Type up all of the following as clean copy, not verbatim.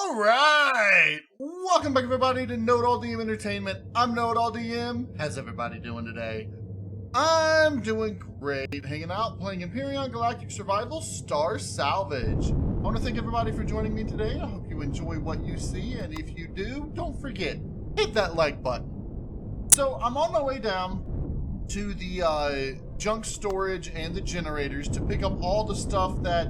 Alright! Welcome back everybody to KnowItAllDM Entertainment. I'm KnowItAllDM. How's everybody doing today? I'm doing great. Hanging out, playing Empyrion Galactic Survival Star Salvage. I want to thank everybody for joining me today. I hope you enjoy what you see, and if you do, don't forget, hit that like button. So I'm on my way down to the junk storage and the generators to pick up all the stuff that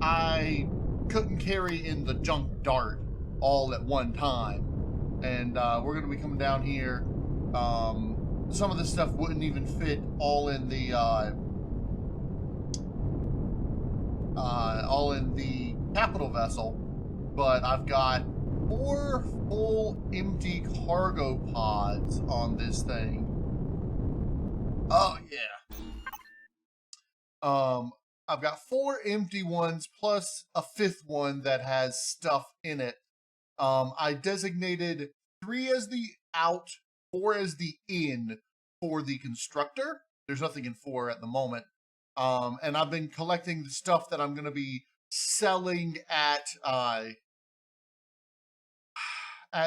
I couldn't carry in the junk dart all at one time, and we're going to be coming down here. Some of this stuff wouldn't even fit all in the capital vessel, but I've got 4 full empty cargo pods on this thing. Oh yeah. I've got 4 empty ones plus a 5th one that has stuff in it. I designated 3 as the out, 4 as the in for the constructor. There's nothing in 4 at the moment. And I've been collecting the stuff that I'm going to be selling at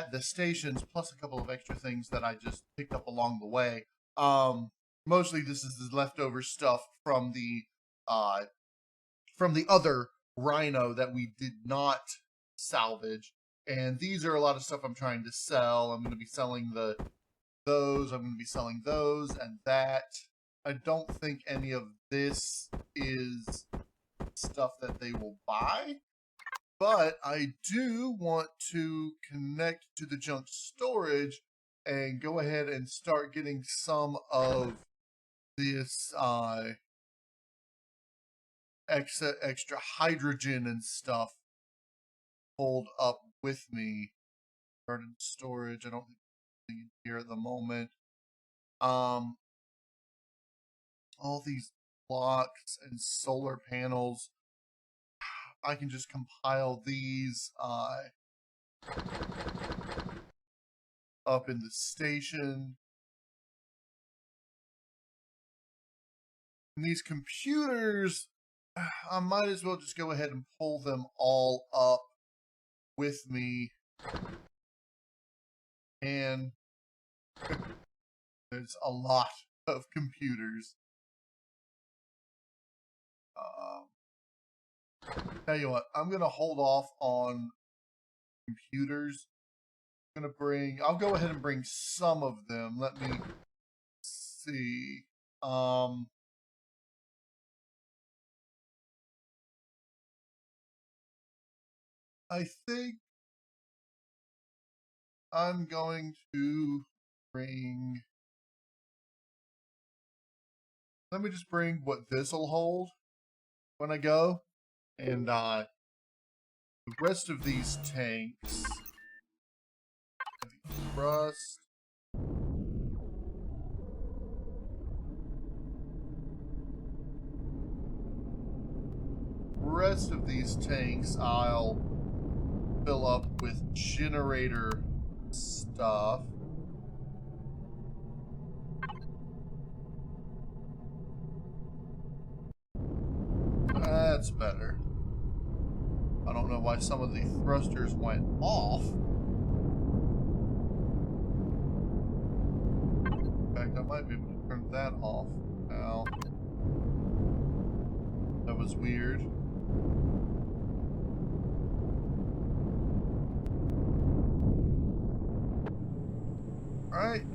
the stations, plus a couple of extra things that I just picked up along the way. Mostly this is the leftover stuff from the other rhino that we did not salvage, and these are a lot of stuff I'm trying to sell. I'm going to be selling those. I'm going to be selling those and that. I don't think any of this is stuff that they will buy, but I do want to connect to the junk storage and go ahead and start getting some of this extra hydrogen and stuff pulled up with me. Garden storage, I don't think there's anything in here at the moment. All these blocks and solar panels, I can just compile these up in the station. And these computers, I might as well just go ahead and pull them all up with me. And there's a lot of computers. Tell you what, I'm gonna hold off on computers. I'll go ahead and bring some of them. Let me see. I think I'm going to bring, let me just bring what this will hold when I go, and the rest of these tanks, rust. Rest of these tanks I'll fill up with generator stuff. That's better. I don't know why some of the thrusters went off. In fact, I might be able to turn that off now. That was weird. Alright.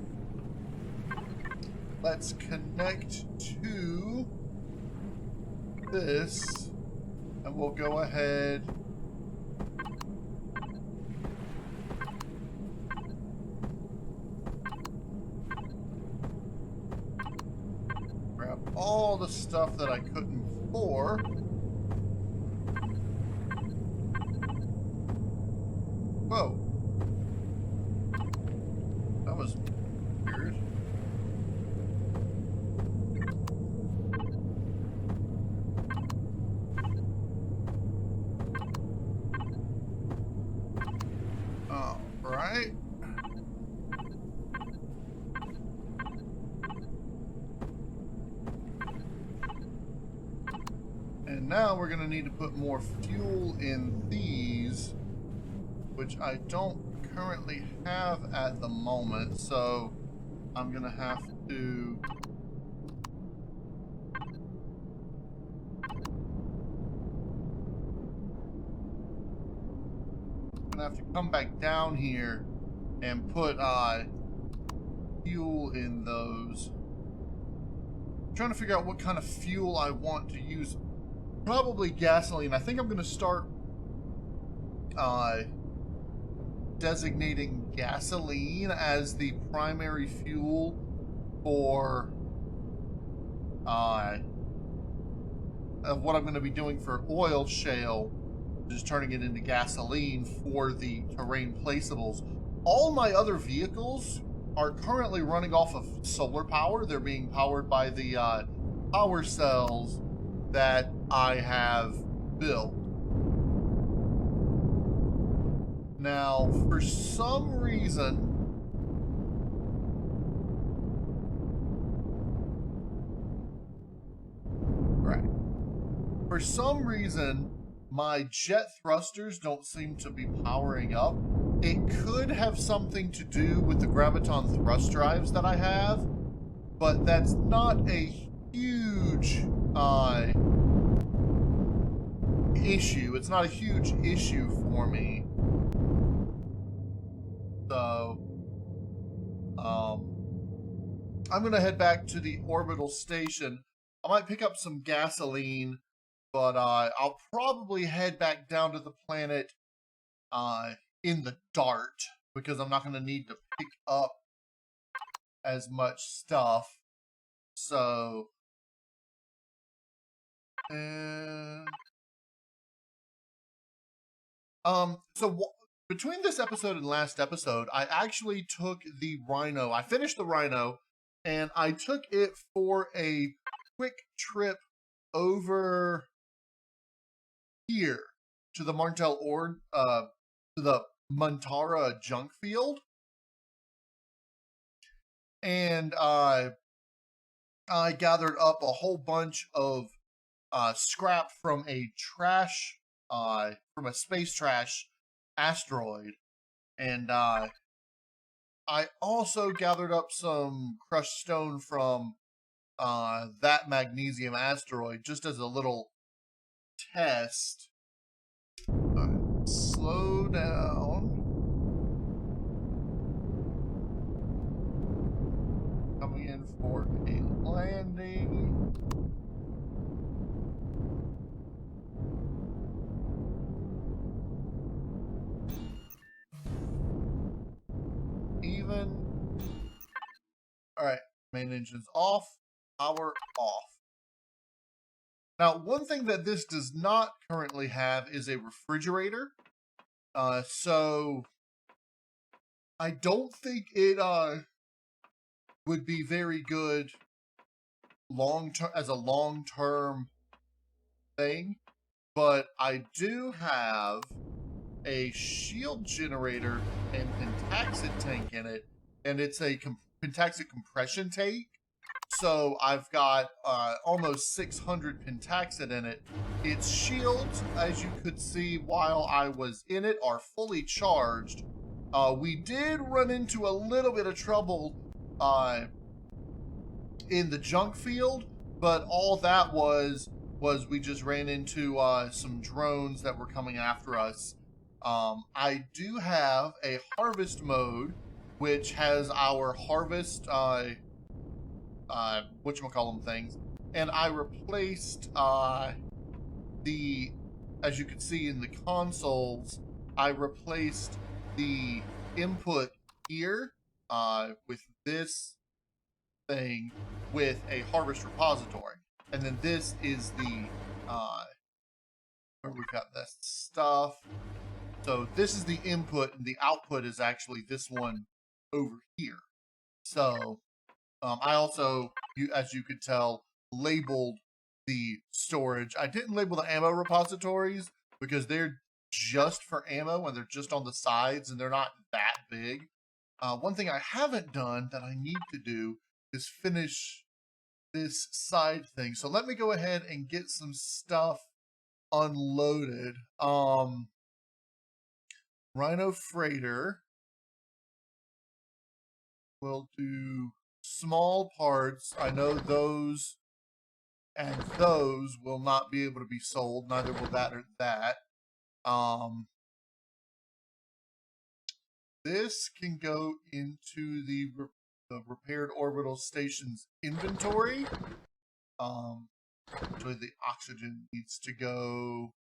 Let's connect to this, and we'll go ahead grab all the stuff that I couldn't before. Whoa. That was weird. All right. And now we're going to need to put more fuel in these which I don't currently have at the moment, so I'm gonna have to come back down here and put fuel in those. I'm trying to figure out what kind of fuel I want to use. Probably gasoline. I think I'm gonna start designating gasoline as the primary fuel for of what I'm going to be doing for oil shale, just turning it into gasoline for the terrain placeables. All my other vehicles are currently running off of solar power. They're being powered by the power cells that I have built. Now, for some reason, my jet thrusters don't seem to be powering up. It could have something to do with the graviton thrust drives that I have, but that's not a huge issue. It's not a huge issue for me. So, I'm going to head back to the orbital station. I might pick up some gasoline, but I'll probably head back down to the planet in the Dart, because I'm not going to need to pick up as much stuff. So, between this episode and last episode, I actually took the Rhino. I finished the Rhino, and I took it for a quick trip over here to the to the Montara junk field, and I gathered up a whole bunch of scrap from a space trash asteroid, and I also gathered up some crushed stone from that magnesium asteroid just as a little test. Slow down. Coming in for a landing. Even. Alright, main engine's off, power off. Now, one thing that this does not currently have is a refrigerator. So I don't think it would be very good as a long-term thing. But I do have a shield generator and pentaxid tank in it, and it's a pentaxid compression tank. So I've got almost 600 pentaxid in it. Its shields, as you could see while I was in it, are fully charged. We did run into a little bit of trouble in the junk field, but all that was we just ran into some drones that were coming after us. I do have a harvest mode, which has our harvest whatchamacallem things, and I replaced as you can see in the consoles, I replaced the input here with this thing with a harvest repository, and then this is the where we've got this stuff. So this is the input, and the output is actually this one over here. So I also, as you could tell, labeled the storage. I didn't label the ammo repositories because they're just for ammo and they're just on the sides and they're not that big. One thing I haven't done that I need to do is finish this side thing. So let me go ahead and get some stuff unloaded. Rhino Freighter will do small parts. I know those and those will not be able to be sold. Neither will that or that. This can go into the repaired orbital station's inventory. So the oxygen needs to go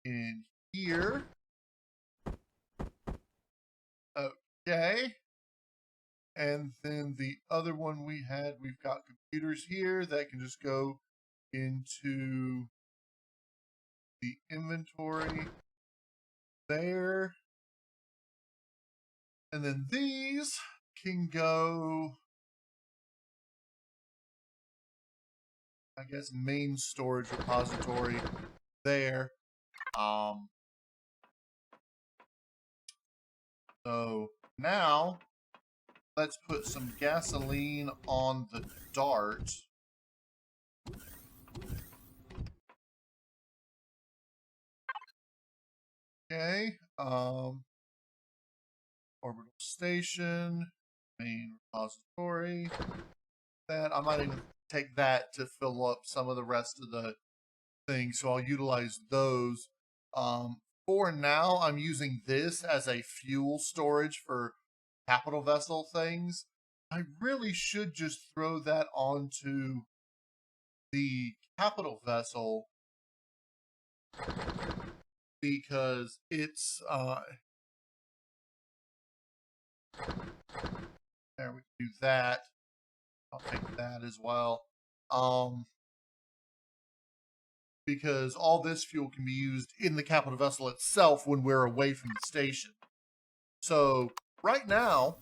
in here. Okay. And then the other one we've got computers here that can just go into the inventory there. And then these can go, I guess, main storage repository there. So now let's put some gasoline on the Dart. Okay. Orbital station, main repository. That I might even take that to fill up some of the rest of the things, so I'll utilize those. For now, I'm using this as a fuel storage for capital vessel things. I really should just throw that onto the capital vessel because it's there, we can do that. I'll take that as well. Because all this fuel can be used in the capital vessel itself when we're away from the station. So right now,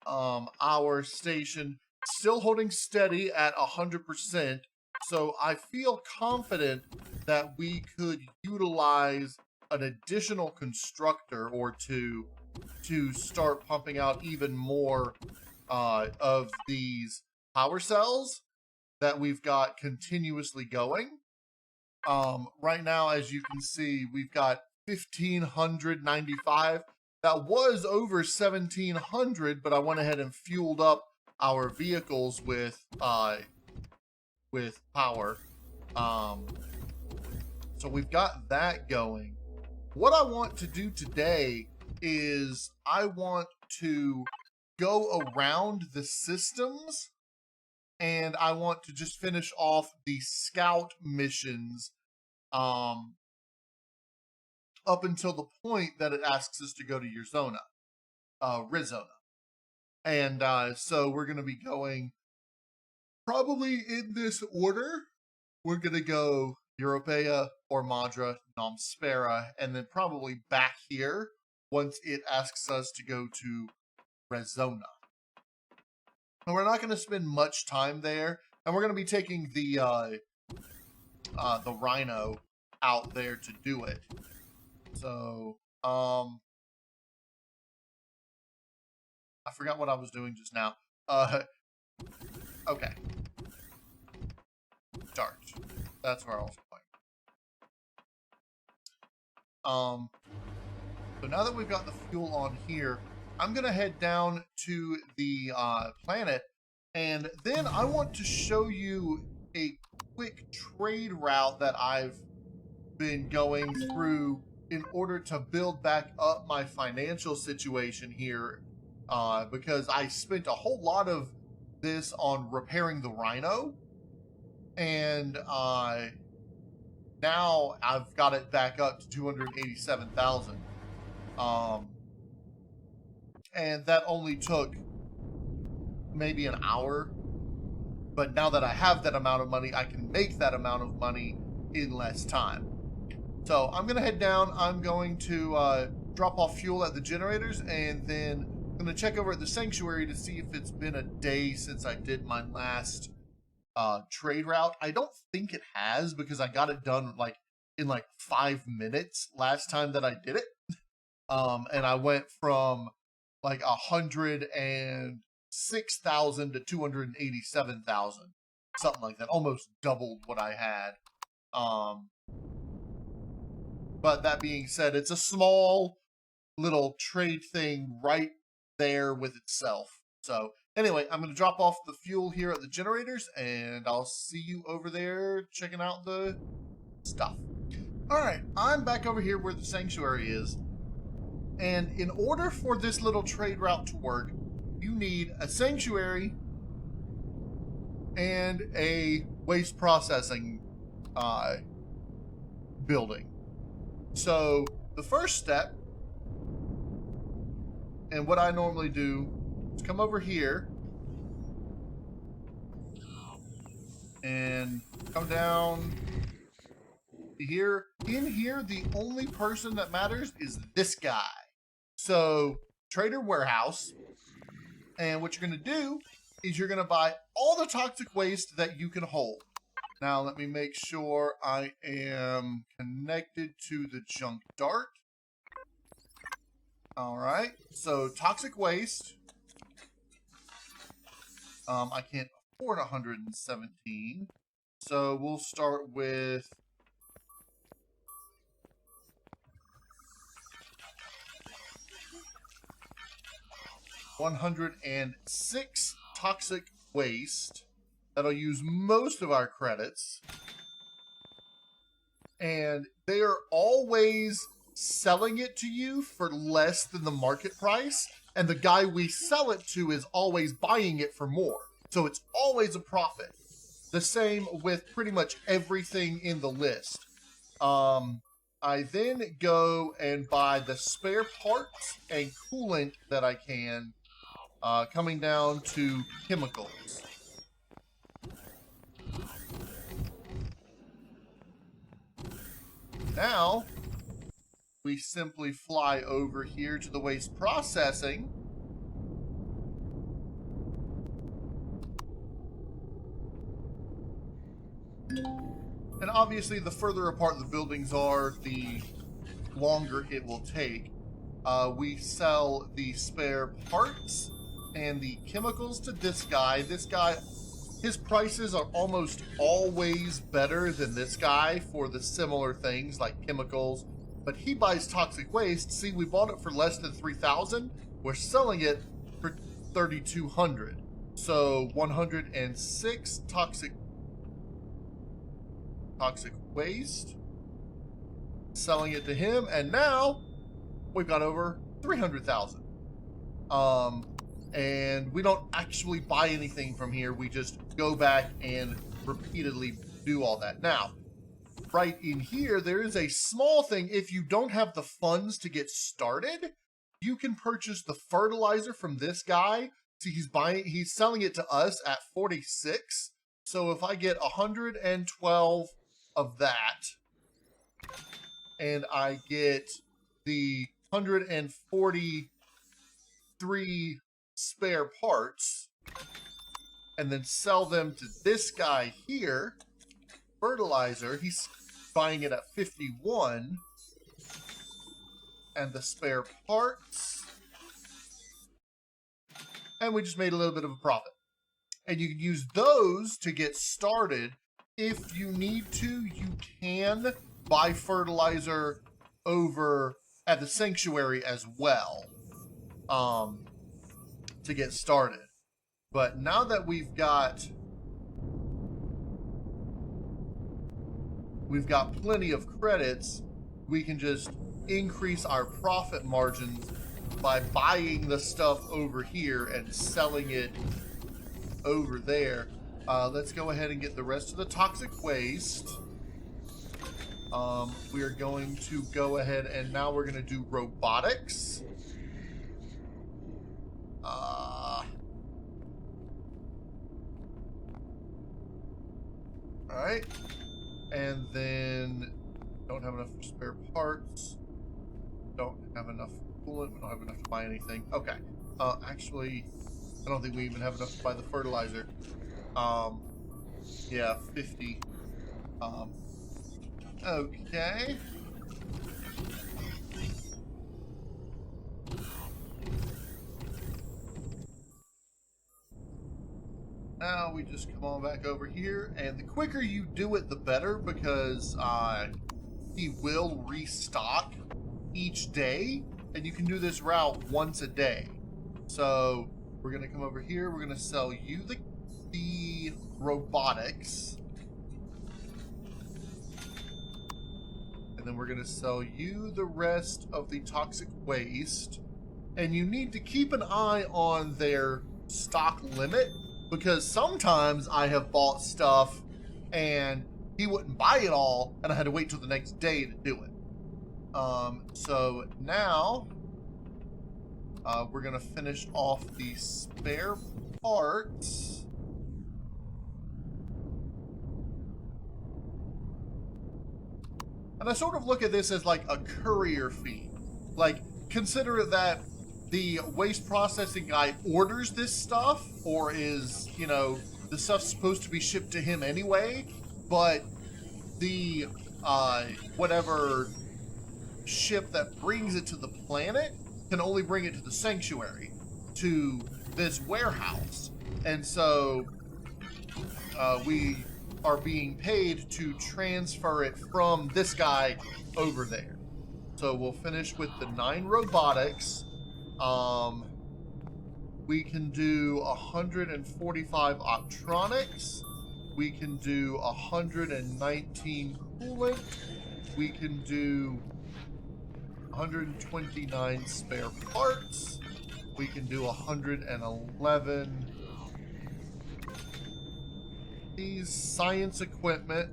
our station still holding steady at 100%. So I feel confident that we could utilize an additional constructor or two to start pumping out even more of these power cells that we've got continuously going. Right now, as you can see, we've got 1,595. That was over 1,700, but I went ahead and fueled up our vehicles with power. So we've got that going. What I want to do today is I want to go around the systems and I want to just finish off the scout missions up until the point that it asks us to go to your zona, Rizona. And so we're going to be going probably in this order. We're going to go Europea, Ormadra, Nomspera, and then probably back here once it asks us to go to Rezona. And we're not going to spend much time there, and we're going to be taking the Rhino out there to do it. So, I forgot what I was doing just now. Okay. Charge. That's where I was going. So now that we've got the fuel on here, I'm going to head down to the planet, and then I want to show you a quick trade route that I've been going through in order to build back up my financial situation here, because I spent a whole lot of this on repairing the Rhino, and now I've got it back up to 287,000. And that only took maybe an hour. But now that I have that amount of money, I can make that amount of money in less time. So I'm going to head down. I'm going to drop off fuel at the generators, and then I'm going to check over at the sanctuary to see if it's been a day since I did my last trade route. I don't think it has, because I got it done in 5 minutes last time that I did it. And I went from 106,000 to 287,000, something like that. Almost doubled what I had. But that being said, it's a small little trade thing right there with itself. So anyway, I'm going to drop off the fuel here at the generators, and I'll see you over there checking out the stuff. All right, I'm back over here where the sanctuary is. And in order for this little trade route to work, you need a sanctuary and a waste processing building. So the first step, and what I normally do, is come over here and come down here. In here, the only person that matters is this guy. So Trader Warehouse, and what you're going to do is you're going to buy all the toxic waste that you can hold. Now let me make sure I am connected to the junk dart. All right, so toxic waste. I can't afford 117, so we'll start with 106 toxic waste. That'll use most of our credits. And they are always selling it to you for less than the market price. And the guy we sell it to is always buying it for more. So it's always a profit. The same with pretty much everything in the list. I then go and buy the spare parts and coolant that I can, coming down to chemicals. Now, we simply fly over here to the waste processing. And obviously, the further apart the buildings are, the longer it will take. We sell the spare parts and the chemicals to this guy. This guy, his prices are almost always better than this guy for the similar things like chemicals. But he buys toxic waste. See, we bought it for less than 3,000. We're selling it for 3,200. So 106 toxic waste. Selling it to him, and now we've got over 300,000. And we don't actually buy anything from here. We just go back and repeatedly do all that. Now, right in here, there is a small thing. If you don't have the funds to get started, you can purchase the fertilizer from this guy. See, he's selling it to us at 46. So if I get 112 of that, and I get the 143 spare parts, and then sell them to this guy here, fertilizer, he's buying it at 51, and the spare parts, and we just made a little bit of a profit. And you can use those to get started. If you need to, you can buy fertilizer over at the sanctuary as well, to get started. But now that we've got plenty of credits, we can just increase our profit margins by buying the stuff over here and selling it over there. Let's go ahead and get the rest of the toxic waste. We are going to go ahead and now we're going to do robotics. Alright. And then don't have enough spare parts. Don't have enough coolant. We don't have enough to buy anything. Okay. Actually, I don't think we even have enough to buy the fertilizer. Yeah, 50. Okay. Now we just come on back over here, and the quicker you do it, the better, because he will restock each day, and you can do this route once a day. So we're gonna come over here. We're gonna sell you the robotics, and then we're gonna sell you the rest of the toxic waste. And you need to keep an eye on their stock limit, because sometimes I have bought stuff and he wouldn't buy it all, and I had to wait till the next day to do it. So now we're gonna finish off the spare parts. And I sort of look at this as like a courier fee. Like, consider that the waste processing guy orders this stuff, or is, you know, the stuff's supposed to be shipped to him anyway, but the whatever ship that brings it to the planet can only bring it to the sanctuary, to this warehouse. And so we are being paid to transfer it from this guy over there. So we'll finish with the 9 robotics. We can do 145 optronics. We can do 119 coolant. We can do 129 spare parts. We can do 111 these science equipment.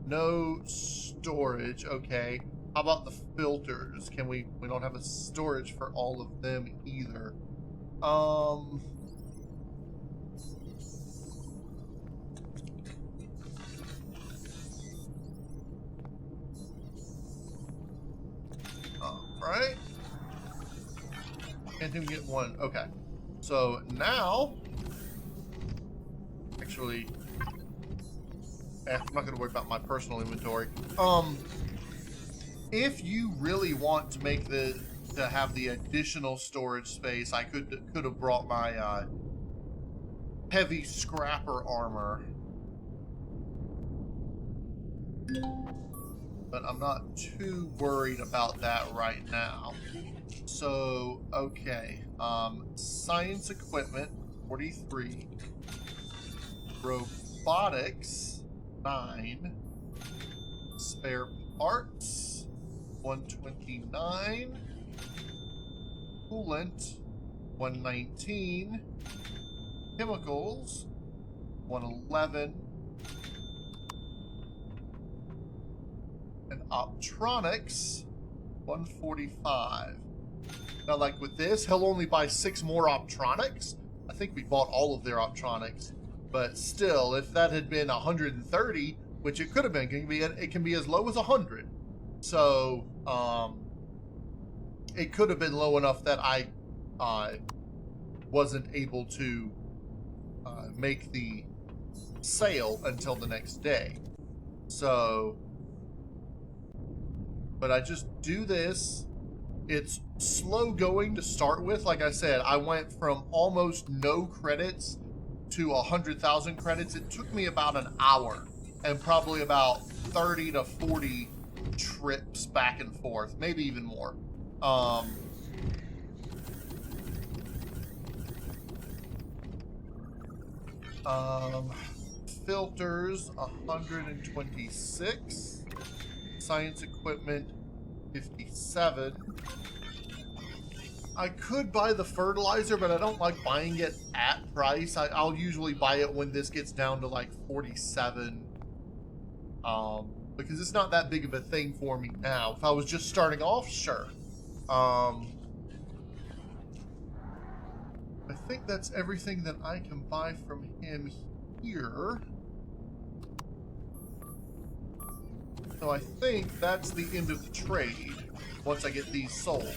No storage. Okay. How about the filters? Can we don't have a storage for all of them either. Right? Can't even get one. Okay. So now, actually, I'm not going to worry about my personal inventory. If you really want to make to have the additional storage space, I could have brought my heavy scrapper armor, but I'm not too worried about that right now. So, okay, science equipment, 43, robotics, 9, spare parts, 129, coolant, 119, chemicals, 111, and optronics, 145. Now, like with this, he'll only buy 6 more optronics. I think we bought all of their optronics, but still, if that had been 130, which it could have been, it can be as low as 100. So, it could have been low enough that I wasn't able to make the sale until the next day. So, but I just do this. It's slow going to start with. Like I said, I went from almost no credits to 100,000 credits. It took me about an hour and probably about 30 to 40 trips back and forth, maybe even more. Filters, 126. Science equipment, 57. I could buy the fertilizer, but I don't like buying it at price. I'll usually buy it when this gets down to like 47. Because it's not that big of a thing for me now. If I was just starting off, sure. I think that's everything that I can buy from him here. So I think that's the end of the trade once I get these sold.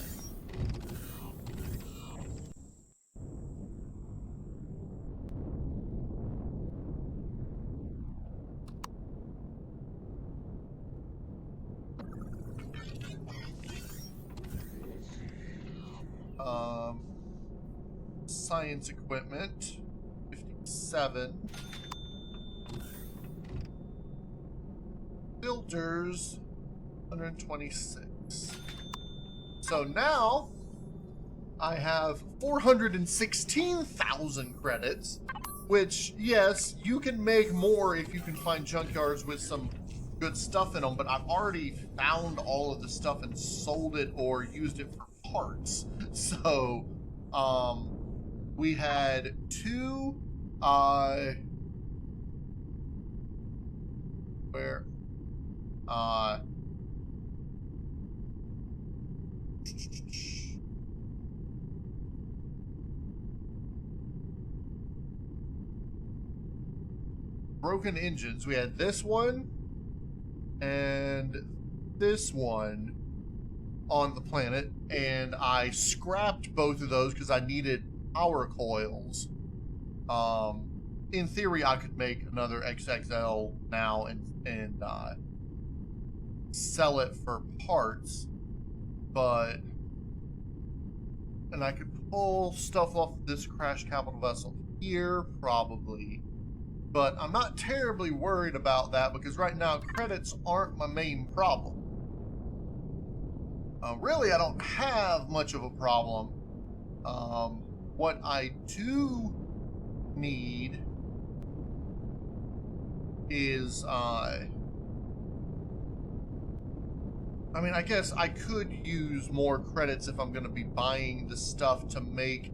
Science equipment, 57. Filters, 126. So now I have 416,000 credits, which, yes, you can make more if you can find junkyards with some good stuff in them, but I've already found all of the stuff and sold it or used it for parts. So, we had two, broken engines. We had this one and this one on the planet, and I scrapped both of those because I needed power coils. In theory, I could make another XXL now and sell it for parts, and I could pull stuff off this crash capital vessel here, probably. But I'm not terribly worried about that because right now credits aren't my main problem. Really, I don't have much of a problem. What I do need is, I mean, I guess I could use more credits if I'm going to be buying the stuff to make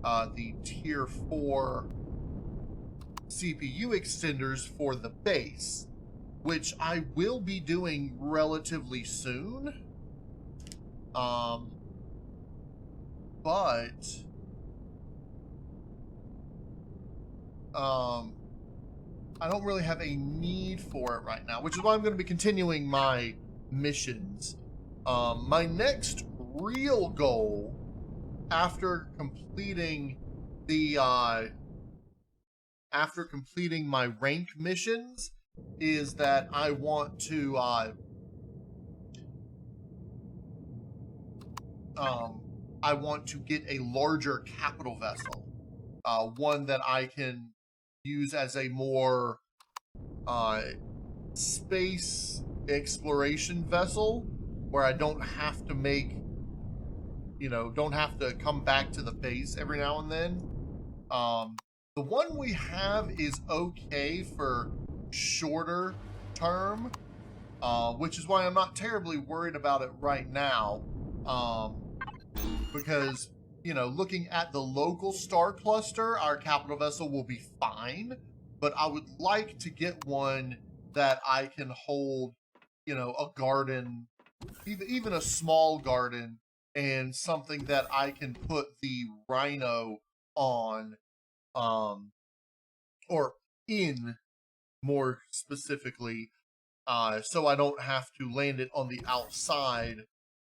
the Tier 4 CPU extenders for the base, which I will be doing relatively soon. But I don't really have a need for it right now, which is why I'm going to be continuing my missions. My next real goal after completing the my rank missions is that I want to get a larger capital vessel, one that I can use as a more space exploration vessel, where I don't have to make, don't have to come back to the base every now and then. The one we have is okay for shorter term, which is why I'm not terribly worried about it right now. Because, looking at the local star cluster, our capital vessel will be fine, but I would like to get one that I can hold, a garden, even a small garden, and something that I can put the rhino on, or in, more specifically, so I don't have to land it on the outside,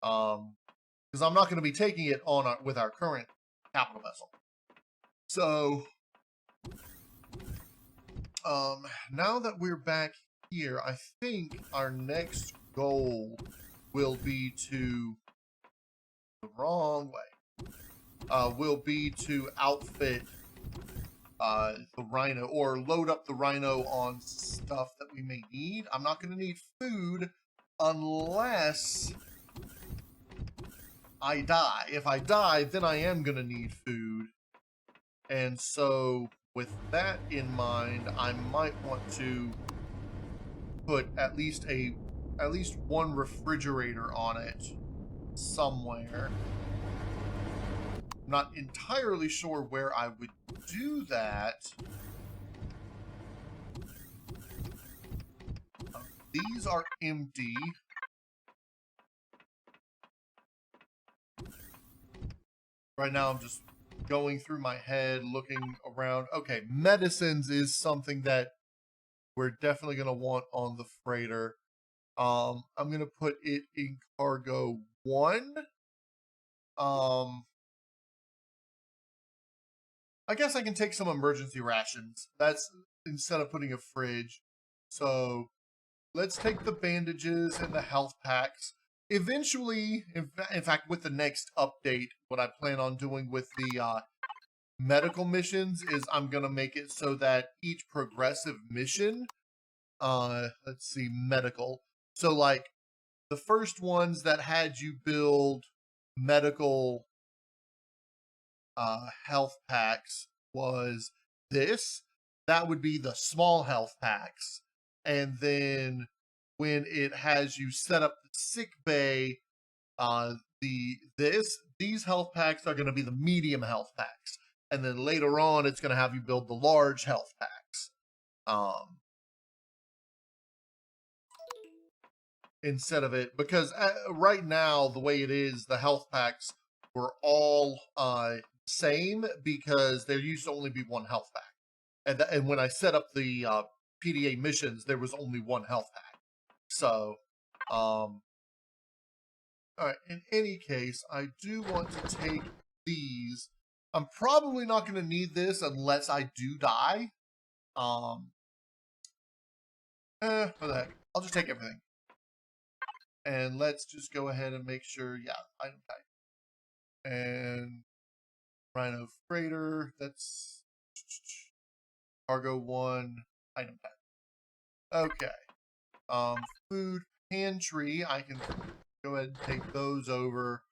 because I'm not going to be taking it on with our current capital vessel. So, now that we're back here, I think our next goal will be to, the wrong way, will be to outfit the rhino, or load up the rhino on stuff that we may need. I'm not going to need food unless I die. If I die, then I am going to need food. And so, with that in mind, I might want to put at least one refrigerator on it somewhere. I'm not entirely sure where I would do that. These are empty. Right now I'm just going through my head, looking around. Okay, medicines is something that we're definitely going to want on the freighter. I'm going to put it in cargo 1. I guess I can take some emergency rations. That's instead of putting a fridge. So let's take the bandages and the health packs. Eventually, in fact, with the next update, what I plan on doing with the medical missions is I'm going to make it so that each progressive mission, let's see, medical. So like the first ones that had you build medical health packs was this. That would be the small health packs. And then when it has you set up the sick bay, these health packs are going to be the medium health packs. And then later on, it's going to have you build the large health packs. Instead of it, because right now, the way it is, the health packs were all same because there used to only be one health pack. And when I set up the PDA missions, there was only one health pack. So, all right, in any case, I do want to take these. I'm probably not going to need this unless I do die. For the heck, I'll just take everything. And let's just go ahead and make sure, yeah, item type. And Rhino Freighter, that's Cargo 1, item type. Okay. Food pantry, I can go ahead and take those over.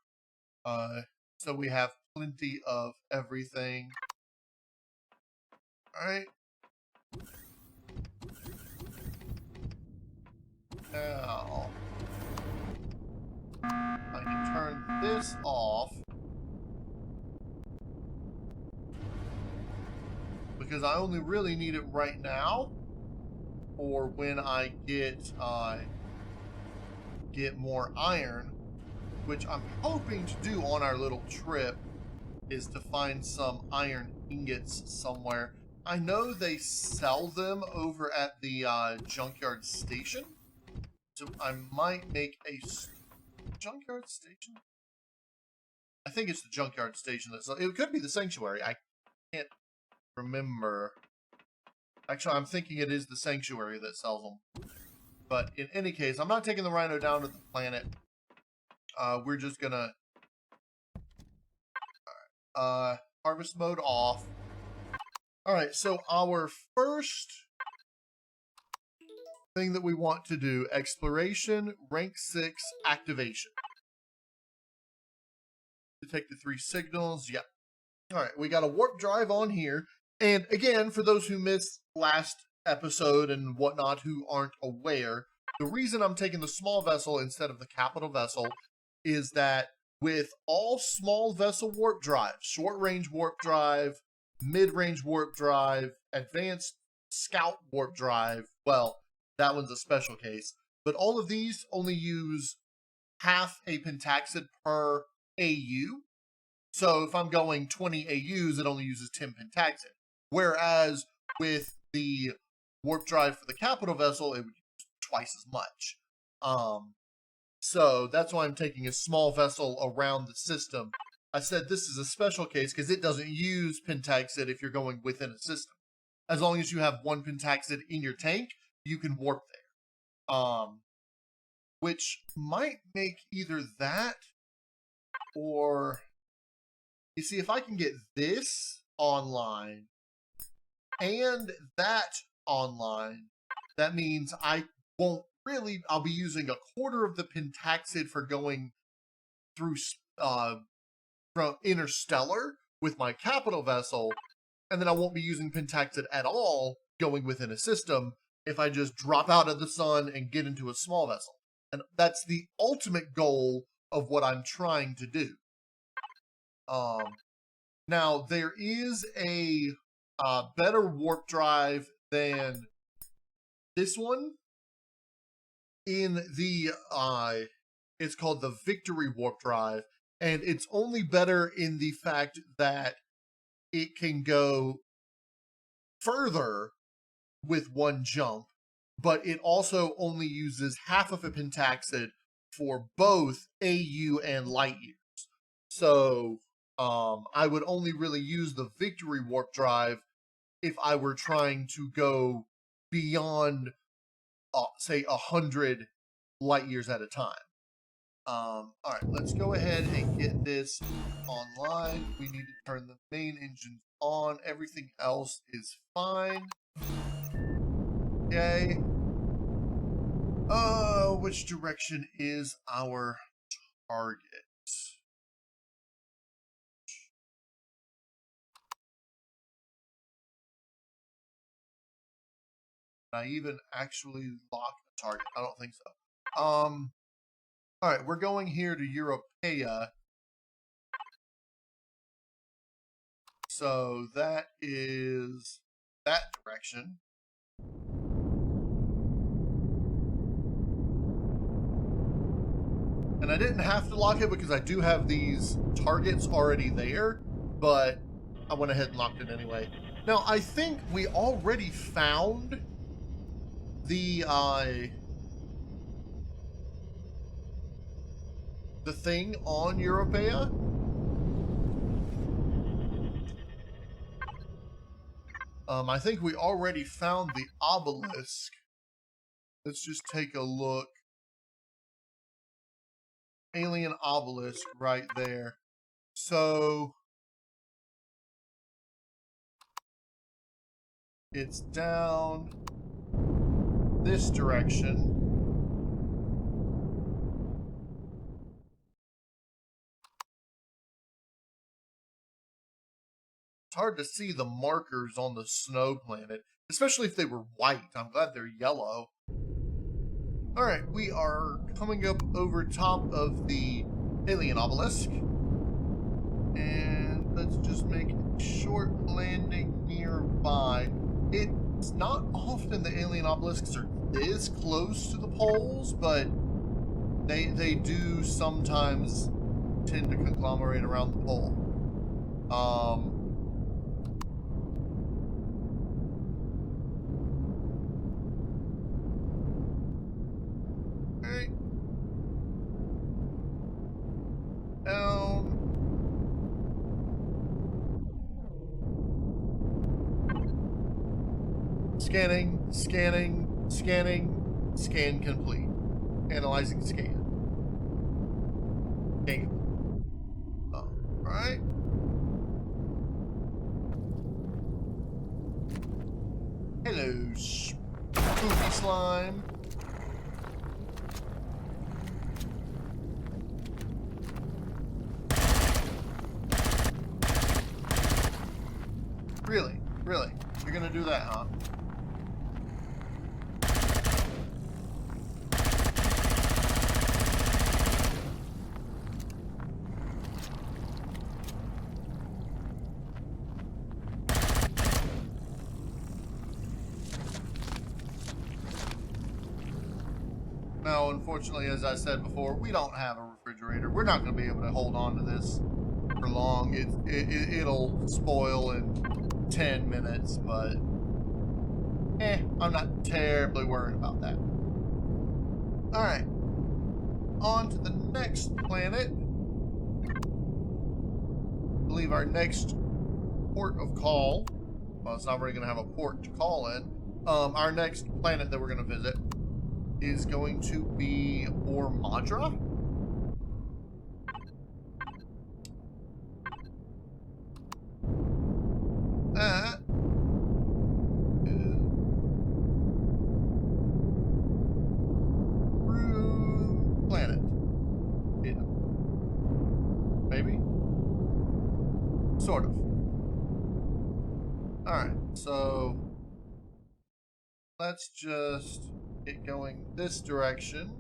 So we have plenty of everything. Alright. Now, I can turn this off because I only really need it right now, or when I get more iron, which I'm hoping to do on our little trip, is to find some iron ingots somewhere. I know they sell them over at the junkyard station, so I might make a junkyard station. I think it's the junkyard station that's. It could be the sanctuary. I can't remember. Actually, I'm thinking it is the sanctuary that sells them. But in any case, I'm not taking the Rhino down to the planet. We're just gonna harvest mode off. All right, so our first thing that we want to do, exploration, rank 6, activation. Detect the 3 signals, yeah. All right, we got a warp drive on here. And again, for those who missed last episode and whatnot who aren't aware, the reason I'm taking the small vessel instead of the capital vessel is that with all small vessel warp drives, short range warp drive, mid-range warp drive, advanced scout warp drive, well, that one's a special case, but all of these only use half a pentaxid per AU. So if I'm going 20 AUs, it only uses 10 pentaxid. Whereas with the warp drive for the capital vessel, it would use twice as much. So that's why I'm taking a small vessel around the system. I said this is a special case because it doesn't use pentaxid if you're going within a system. As long as you have one pentaxid in your tank, you can warp there. Which might make either that or... You see, if I can get this online and that online, that means I won't really... I'll be using a quarter of the pentaxid for going through... from interstellar with my capital vessel, and then I won't be using pentaxid at all going within a system if I just drop out of the sun and get into a small vessel. And that's the ultimate goal of what I'm trying to do. Now, there is a better warp drive than this one in the, it's called the Victory Warp Drive. And it's only better in the fact that it can go further with one jump, but it also only uses half of a pentaxid for both AU and light years. So I would only really use the Victory Warp Drive if I were trying to go beyond, say, 100 light years at a time. All right, let's go ahead and get this online. We need to turn the main engines on. Everything else is fine. Okay. Which direction is our target? Did I even actually lock the target? I don't think so. All right, we're going here to Europea. So that is that direction. And I didn't have to lock it because I do have these targets already there, but I went ahead and locked it anyway. Now, I think we already found the thing on Europea. I think we already found the obelisk. Let's just take a look. Alien obelisk right there. So it's down this direction. It's hard to see the markers on the snow planet, especially if they were white. I'm glad they're yellow. All right, we are coming up over top of the alien obelisk. And let's just make a short landing nearby. It's not often the alien obelisks are this close to the poles, but they do sometimes tend to conglomerate around the pole. Alright. Down. Scanning, scanning, scanning, scan complete. Analyzing scan. Scan. Alright. Hello, spooky slime. Really? Really? You're gonna do that, huh? Now, unfortunately, as I said before, we don't have a refrigerator. We're not going to be able to hold on to this for long. It'll spoil in 10 minutes, but I'm not terribly worried about that. All right, on to the next planet. I believe our next port of call. Well, it's not really going to have a port to call in. Our next planet that we're going to visit is going to be Ormadra. That is True Planet. Yeah. Maybe? Sort of. Alright, so let's just get going this direction.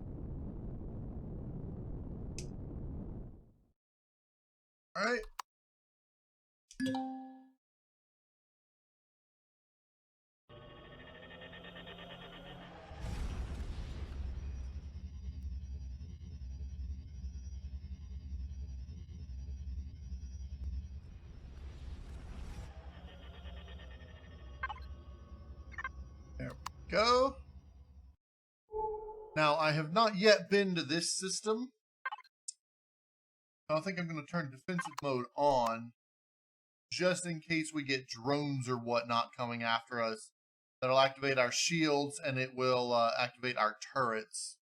All right. There we go. Now, I have not yet been to this system. I think I'm going to turn defensive mode on, just in case we get drones or whatnot coming after us. That'll activate our shields, and it will activate our turrets.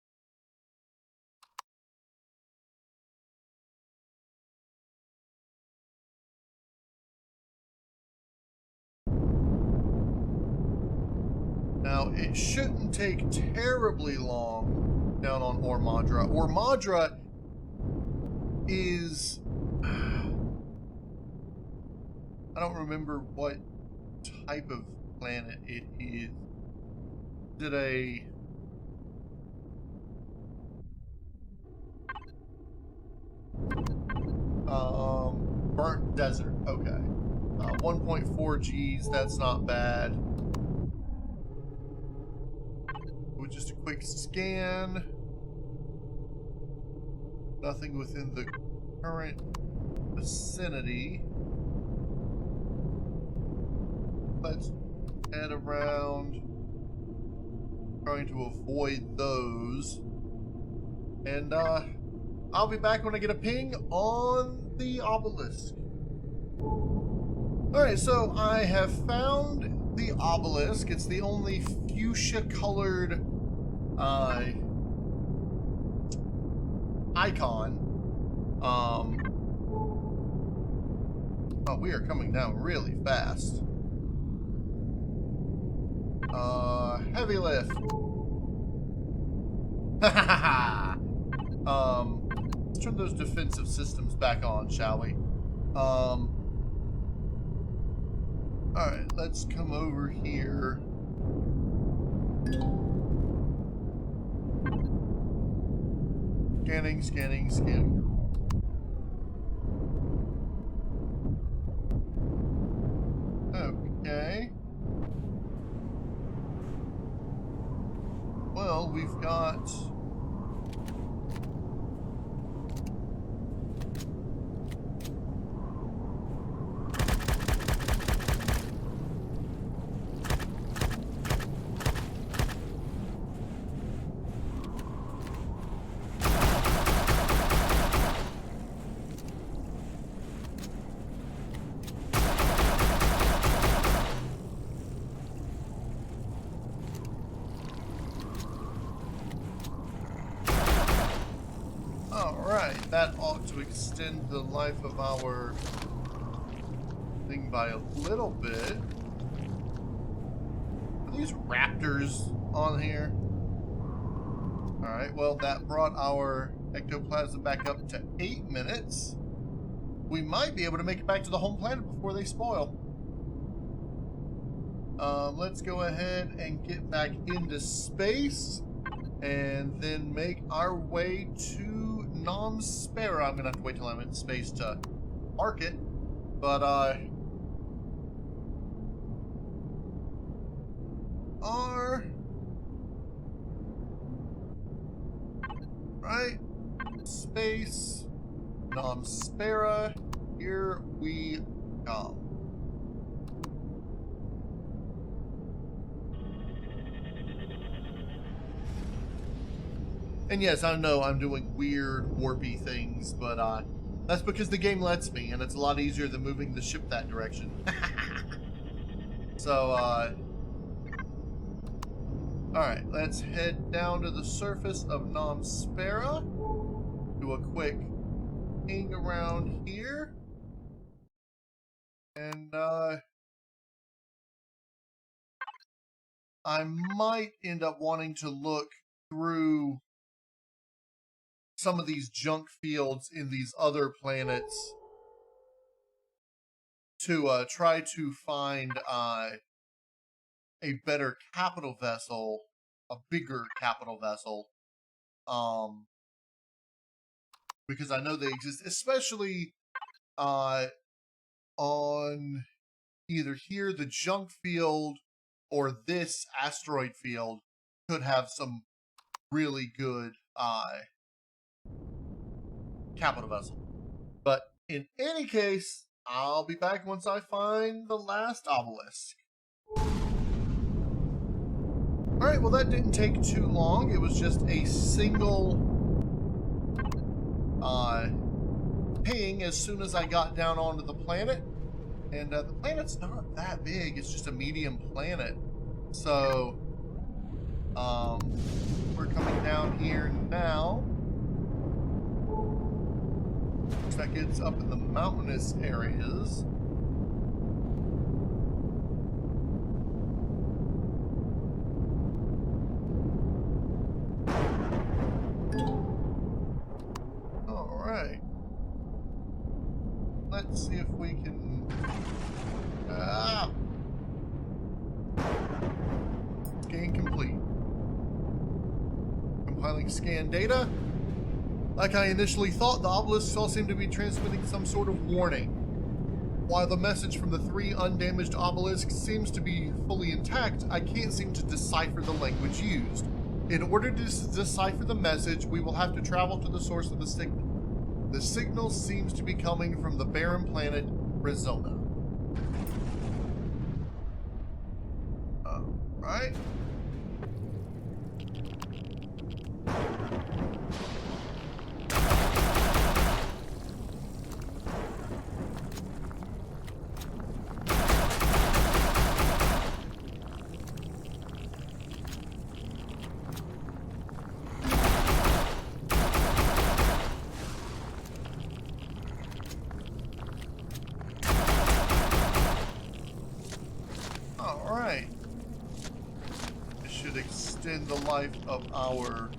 Now, Now, it shouldn't take terribly long down on Ormadra. Ormadra is... I don't remember what type of planet it is. Is it a... burnt desert. Okay. 1.4 Gs, that's not bad. With just a quick scan. Nothing within the current vicinity. Let's head around, trying to avoid those. And I'll be back when I get a ping on the obelisk. Alright, so I have found the obelisk. It's the only fuchsia colored icon. Oh, we are coming down really fast. Heavy lift. Let's turn those defensive systems back on, shall we? Alright, let's come over here. Scanning, scanning, scanning. Okay. Well, we've got... Alright, that ought to extend the life of our thing by a little bit. Are these raptors on here? Alright, well that brought our ectoplasm back up to 8 minutes. We might be able to make it back to the home planet before they spoil. Let's go ahead and get back into space and then make our way to Spera. I'm gonna have to wait till I'm in space to mark it, but our right space Spera. Here we come. And yes, I know I'm doing weird, warpy things, but that's because the game lets me, and it's a lot easier than moving the ship that direction. So, alright, let's head down to the surface of Spera. Do a quick ping around here. And, I might end up wanting to look through some of these junk fields in these other planets to try to find a better capital vessel, a bigger capital vessel, because I know they exist, especially on either here, the junk field, or this asteroid field could have some really good capital vessel. But in any case, I'll be back once I find the last obelisk. Alright, well that didn't take too long. It was just a single ping as soon as I got down onto the planet. And the planet's not that big, it's just a medium planet. So, we're coming down here now. Looks like it's up in the mountainous areas. Scan complete. Compiling scan data. Like I initially thought, the obelisks all seem to be transmitting some sort of warning. While the message from the 3 undamaged obelisks seems to be fully intact, I can't seem to decipher the language used. In order to decipher the message, we will have to travel to the source of the signal. The signal seems to be coming from the barren planet Rezona. Right? Alright. This should extend the life of our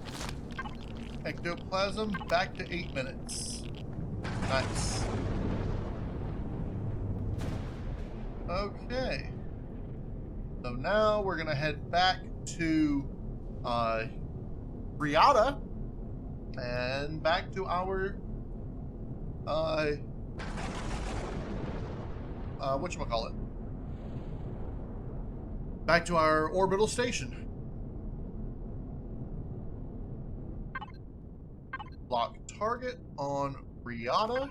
ectoplasm back to 8 minutes. Nice. Okay. So now we're gonna head back to Riata and back to our whatchamacallit? Back to our orbital station. Lock target on Riata.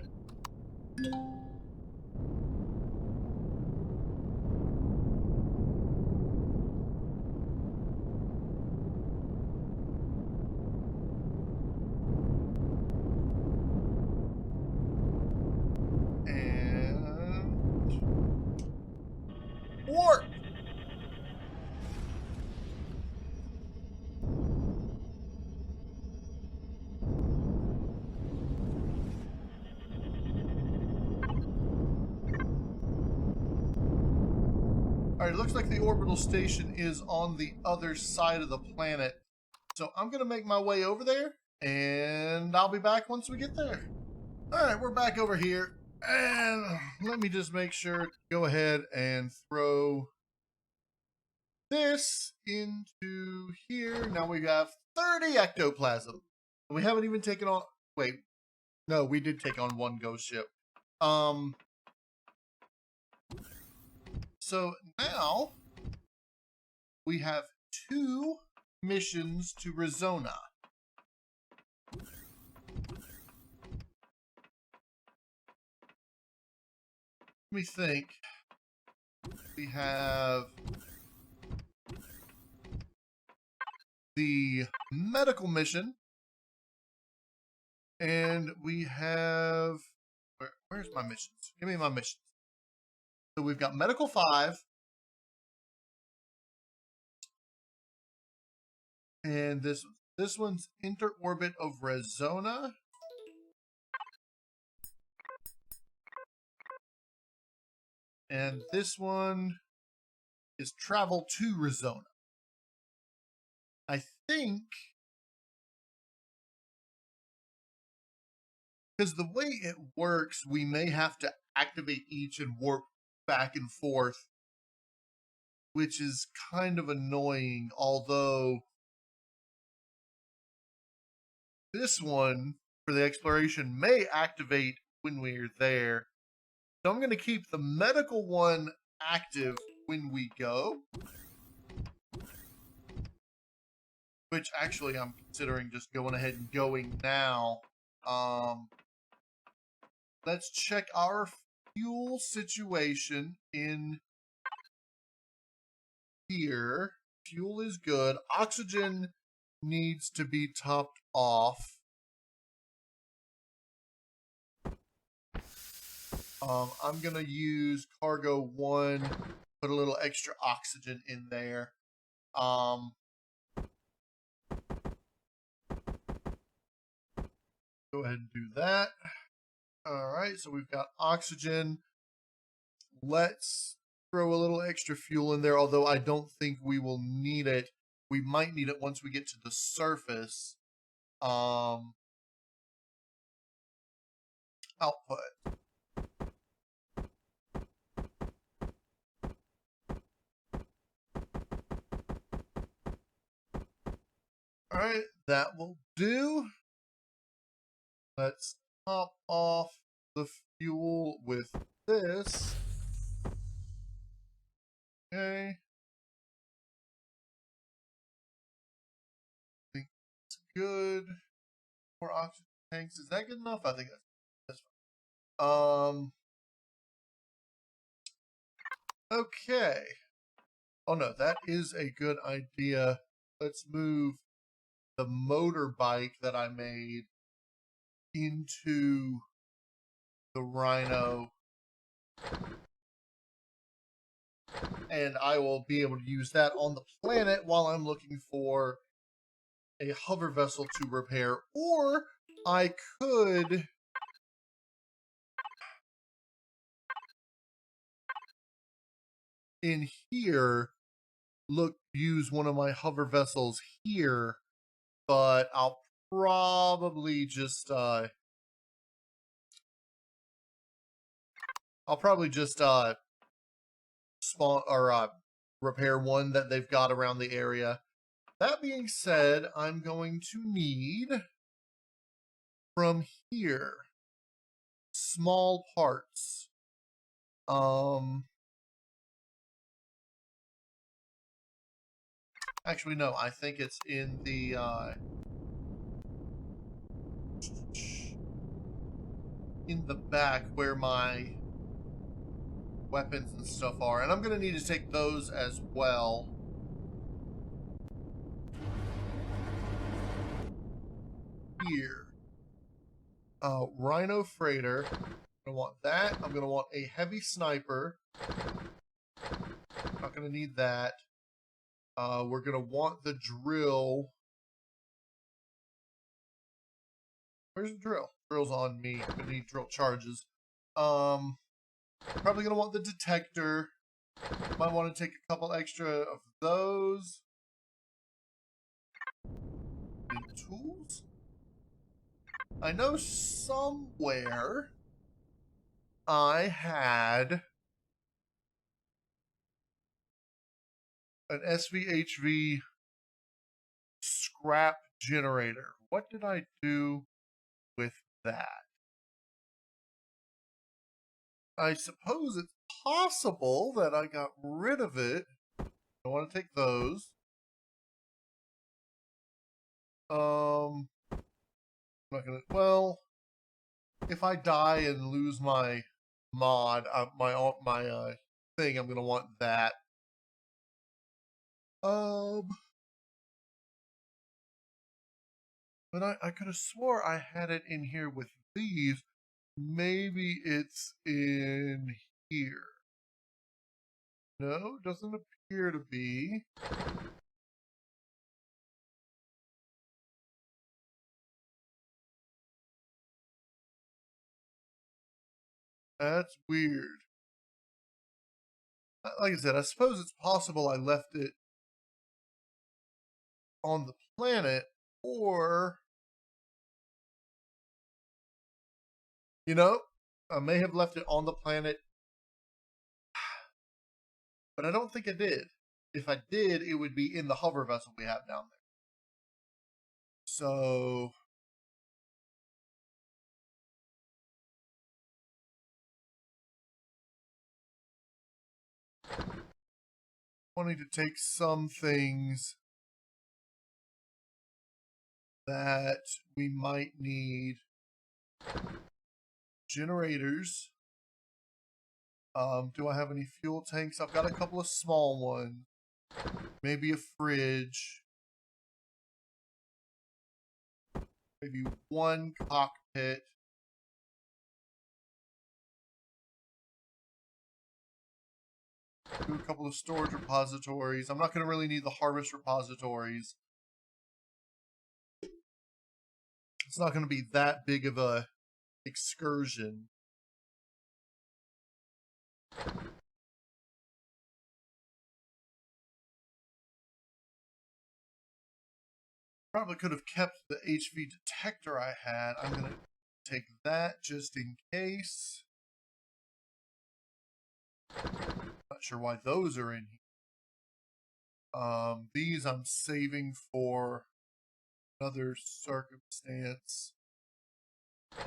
And warp. Alright, it looks like the orbital station is on the other side of the planet. So I'm going to make my way over there, and I'll be back once we get there. Alright, we're back over here. And let me just make sure to go ahead and throw this into here. Now we have 30 ectoplasm. We haven't even taken on... Wait. No, we did take on 1 ghost ship. So now we have 2 missions to Rezona. Let me think. We have the medical mission, and we have... Where's my missions? Give me my missions. So we've got Medical 5, and this one's Inter-Orbit of Rezona. And this one is Travel to Rezona. I think, because the way it works, we may have to activate each and warp back and forth, which is kind of annoying, although this one for the exploration may activate when we're there. So I'm going to keep the medical one active when we go, which actually I'm considering just going ahead and going now. Let's check our fuel situation in here. Fuel is good. Oxygen needs to be topped off. I'm going to use cargo 1, put a little extra oxygen in there. Go ahead and do that. All right, so we've got oxygen. Let's throw a little extra fuel in there, although I don't think we will need it. We might need it once we get to the surface. Output. Alright, that will do. Let's top off the fuel with this. Okay. I think it's good. More oxygen tanks. Is that good enough? I think that's fine. Okay. Oh no, that is a good idea. Let's move the motorbike that I made into the Rhino, and I will be able to use that on the planet while I'm looking for a hover vessel to repair. Or I could in here use one of my hover vessels here, but I'll probably just spawn or repair one that they've got around the area. That being said, I'm going to need from here small parts. Actually no, I think it's in the back where my weapons and stuff are, and I'm gonna need to take those as well. Here. Rhino freighter. I'm gonna want that. I'm gonna want a heavy sniper. Not gonna need that. We're gonna want the drill. Where's the drill? Drill's on me. I'm gonna need drill charges. Probably gonna want the detector. Might want to take a couple extra of those. And tools. I know somewhere I had an SVHV scrap generator. What did I do with that? I suppose it's possible that I got rid of it. I want to take those. I'm not gonna. Well, if I die and lose my mod, my thing, I'm gonna want that. But I could have swore I had it in here with these. Maybe it's in here. No, doesn't appear to be. That's weird. Like I said, I suppose it's possible I left it on the planet, or, you know, I may have left it on the planet, but I don't think I did. If I did, it would be in the hover vessel we have down there. So, wanting to take some things that we might need. Generators. Do I have any fuel tanks? I've got a couple of small ones. Maybe a fridge. Maybe one cockpit. Do a couple of storage repositories. I'm not going to really need the harvest repositories. It's not going to be that big of a excursion. Probably could have kept the HV detector I had. I'm going to take that just in case. Not sure why those are in here. These I'm saving for Another circumstance.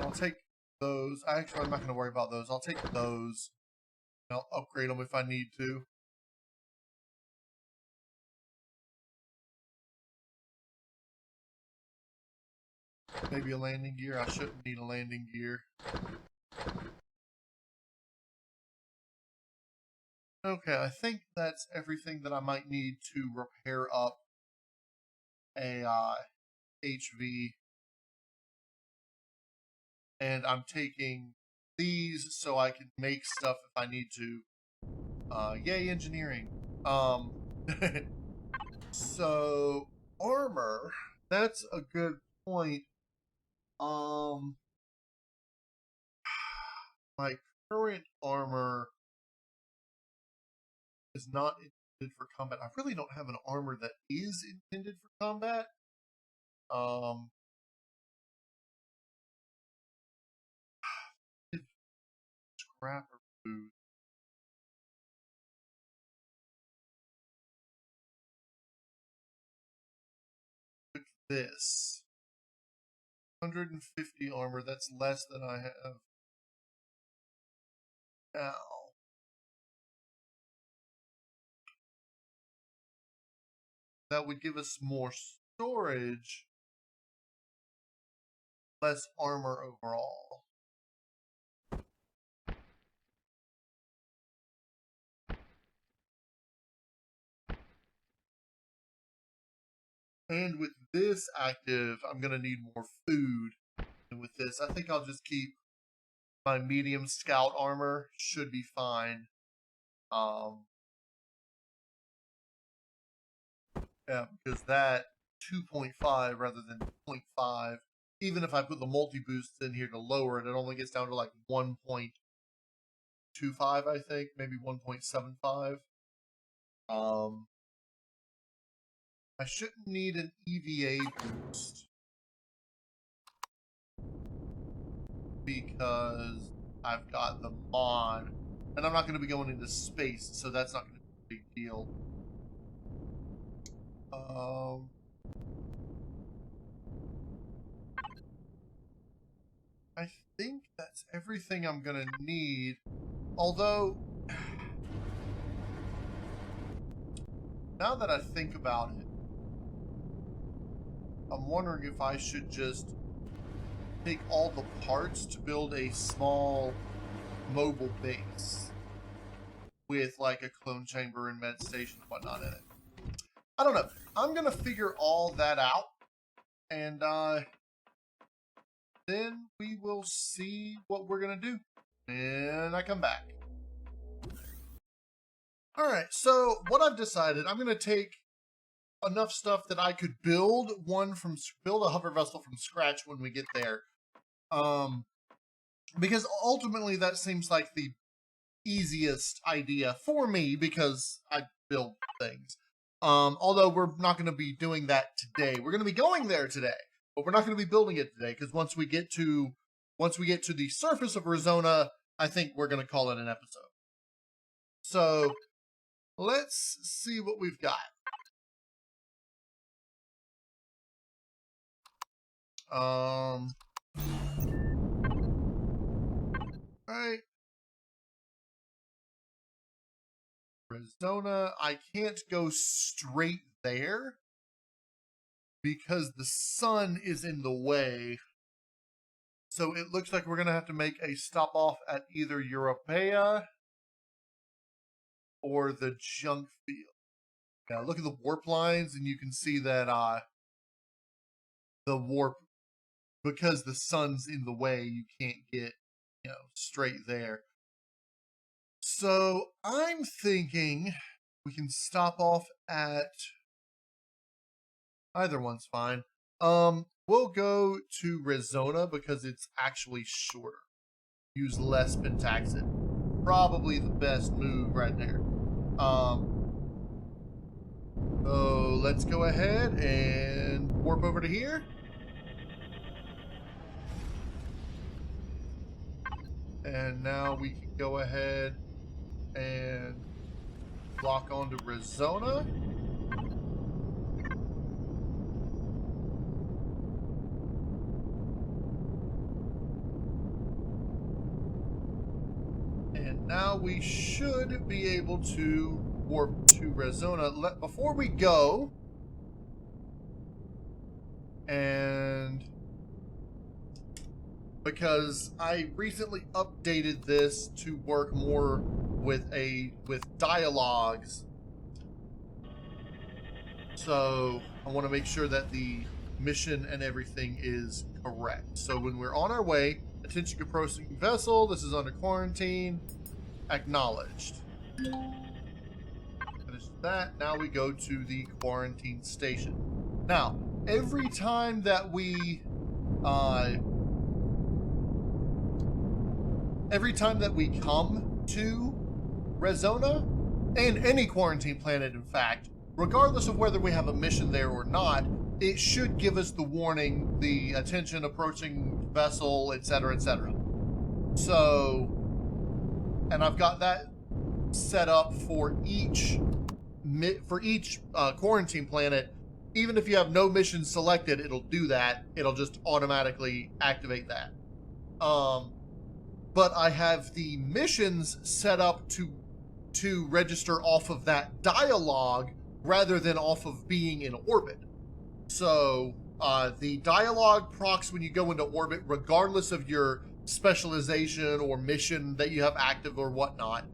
I'll take those. Actually, I'm not going to worry about those. I'll take those. I'll upgrade them if I need to. Maybe a landing gear. I shouldn't need a landing gear. Okay, I think that's everything that I might need to repair up a HV. And I'm taking these so I can make stuff if I need to. Yay, engineering. So, armor, that's a good point. My current armor is not intended for combat. I really don't have an armor that is intended for combat. Scrap or food. With this 150 armor, that's less than I have now. That would give us more storage, less armor overall. And with this active, I'm going to need more food. And with this, I think I'll just keep my medium scout armor. Should be fine. Yeah, because that 2.5 rather than 0.5, even if I put the multi-boosts in here to lower it, it only gets down to like 1.25, I think, maybe 1.75. I shouldn't need an EVA boost because I've got the mod, and I'm not going to be going into space, so that's not going to be a big deal. I think that's everything I'm going to need, although now that I think about it, I'm wondering if I should just take all the parts to build a small mobile base with like a clone chamber and med station and whatnot in it. I don't know. I'm going to figure all that out, and then we will see what we're going to do. And I come back. All right, so what I've decided, I'm going to take enough stuff that I could build a hover vessel from scratch when we get there. Because ultimately that seems like the easiest idea for me because I build things. Although we're not going to be doing that today. We're going to be going there today, but we're not going to be building it today because once we get to the surface of Arizona, I think we're going to call it an episode. So let's see what we've got. Right. Arizona, I can't go straight there because the sun is in the way. So it looks like we're going to have to make a stop off at either Europea or the junk field. Now look at the warp lines and you can see that the warp, because the sun's in the way, you can't get, straight there. So I'm thinking we can stop off at either one's fine. We'll go to Arizona because it's actually shorter. Use less pentaxid. Probably the best move right there. So let's go ahead and warp over to here. And now we can go ahead and lock onto Arizona. Now we should be able to warp to Rezona. Before we go, and because I recently updated this to work more with dialogues, so I want to make sure that the mission and everything is correct. So when we're on our way, attention to approaching vessel, this is under quarantine, acknowledged. Finish that. Now we go to the quarantine station. Now, every time that we come to Rezona, and any quarantine planet, in fact, regardless of whether we have a mission there or not, it should give us the warning, the attention approaching vessel, etc., etc. So, and I've got that set up for each quarantine planet. Even if you have no mission selected, it'll do that. It'll just automatically activate that. But I have the missions set up to register off of that dialogue rather than off of being in orbit. So the dialogue procs when you go into orbit, regardless of your specialization or mission that you have active or whatnot,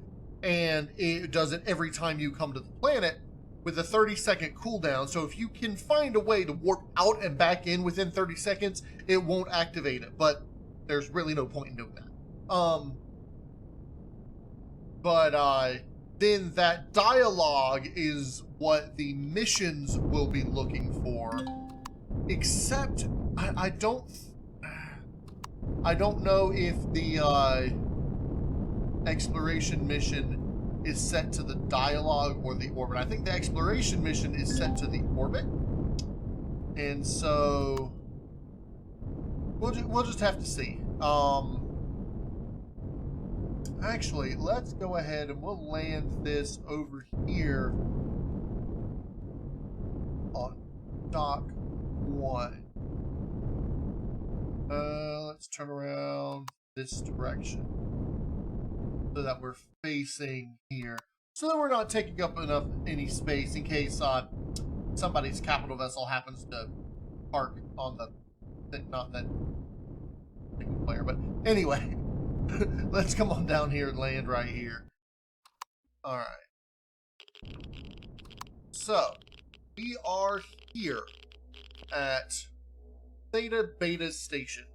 and it does it every time you come to the planet with a 30-second cooldown. So if you can find a way to warp out and back in within 30 seconds, it won't activate it, but there's really no point in doing that. Then that dialogue is what the missions will be looking for. Except, I don't know if the exploration mission is set to the dialogue or the orbit. I think the exploration mission is set to the orbit, and so we'll just have to see. Actually, let's go ahead and we'll land this over here on dock 1. Let's turn around this direction so that we're facing here, so that we're not taking up any space in case somebody's capital vessel happens to park on the not that player, but anyway. Let's come on down here and land right here. Alright. So, we are here at Theta Beta Station.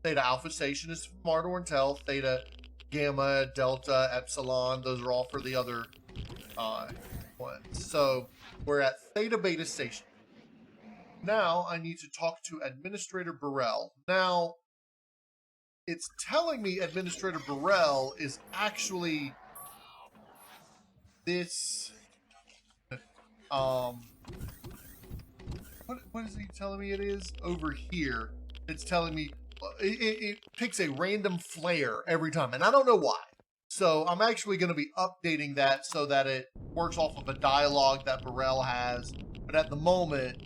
Theta Alpha Station is for Mardor and Tel. Theta Gamma, Delta, Epsilon, those are all for the other ones. So, we're at Theta Beta Station. Now, I need to talk to Administrator Burrell. Now, it's telling me Administrator Burrell is actually this, what is he telling me it is? Over here, it's telling me, it picks a random flare every time, and I don't know why. So I'm actually going to be updating that so that it works off of a dialogue that Burrell has, but at the moment,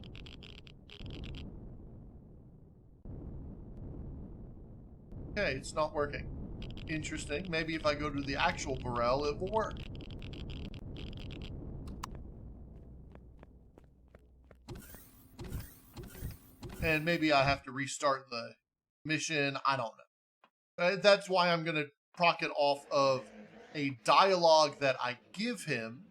okay, it's not working. Interesting. Maybe if I go to the actual Burrell, it will work. And maybe I have to restart the mission. I don't know. That's why I'm going to proc it off of a dialogue that I give him.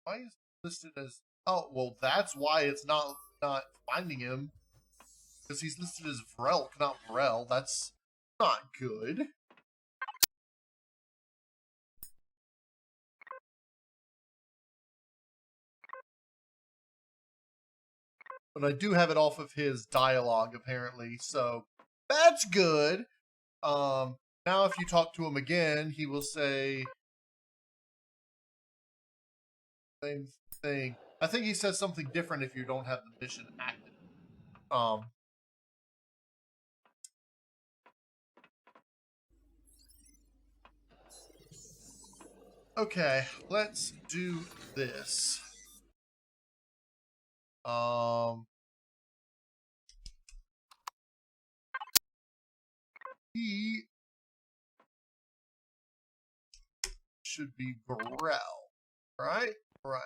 Why is it listed as... Oh, well, that's why it's not finding him. Because he's listed as Vrelk, not Burrell. That's not good. But I do have it off of his dialogue, apparently, so that's good. Now if you talk to him again, he will say same thing. I think he says something different if you don't have the mission active. Okay, let's do this. he should be Burrell, right? Right.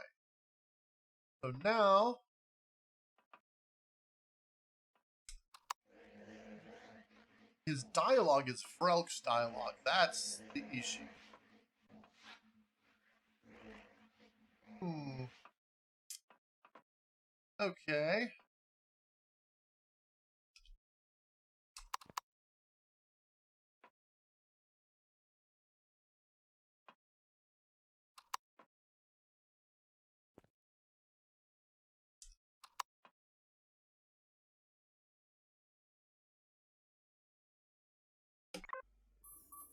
So now, his dialogue is Frelk's dialogue. That's the issue. Okay.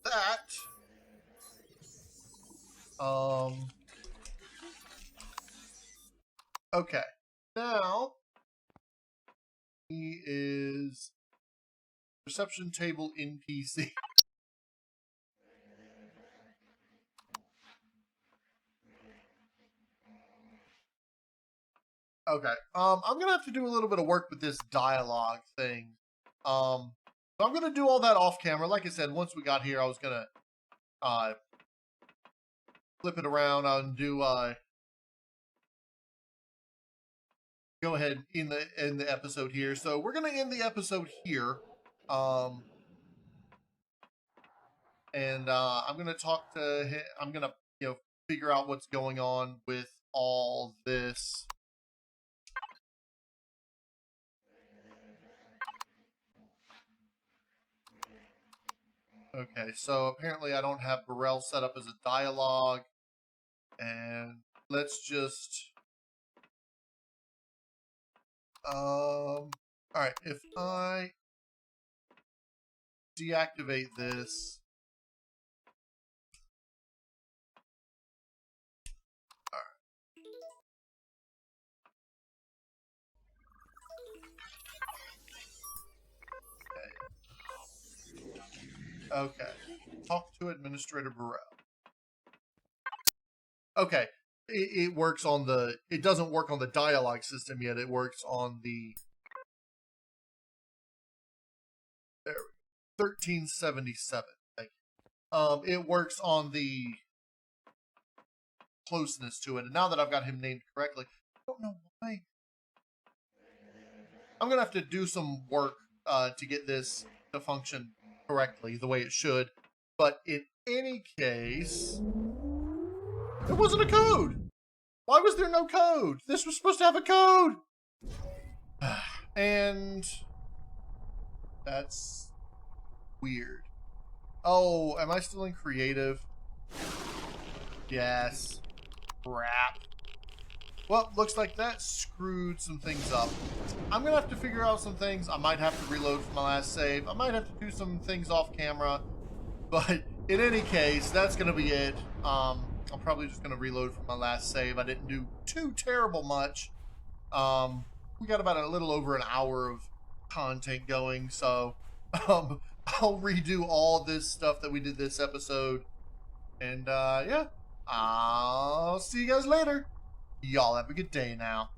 That. Okay. Now, he is reception table NPC. Okay. I'm gonna have to do a little bit of work with this dialogue thing. So I'm gonna do all that off camera. Like I said, once we got here, I was gonna flip it around and do go ahead in the episode here. So we're gonna end the episode here. And I'm gonna talk to him. I'm gonna figure out what's going on with all this. Okay, so apparently I don't have Burrell set up as a dialogue. And let's just... Alright, if I deactivate this... Okay. Talk to Administrator Burrell. Okay. It works on the... It doesn't work on the dialogue system yet. It works on the... There we go. 1377. Thank you. It works on the closeness to it. And now that I've got him named correctly, I don't know why. I'm going to have to do some work to get this to function correctly, the way it should. But in any case, there wasn't a code. Why was there no code? This was supposed to have a code. And that's weird. Oh, am I still in creative? Yes. Crap. Well, looks like that screwed some things up. I'm going to have to figure out some things. I might have to reload from my last save. I might have to do some things off camera. But in any case, that's going to be it. I'm probably just going to reload from my last save. I didn't do too terrible much. We got about a little over an hour of content going. So I'll redo all this stuff that we did this episode. And yeah, I'll see you guys later. Y'all have a good day now.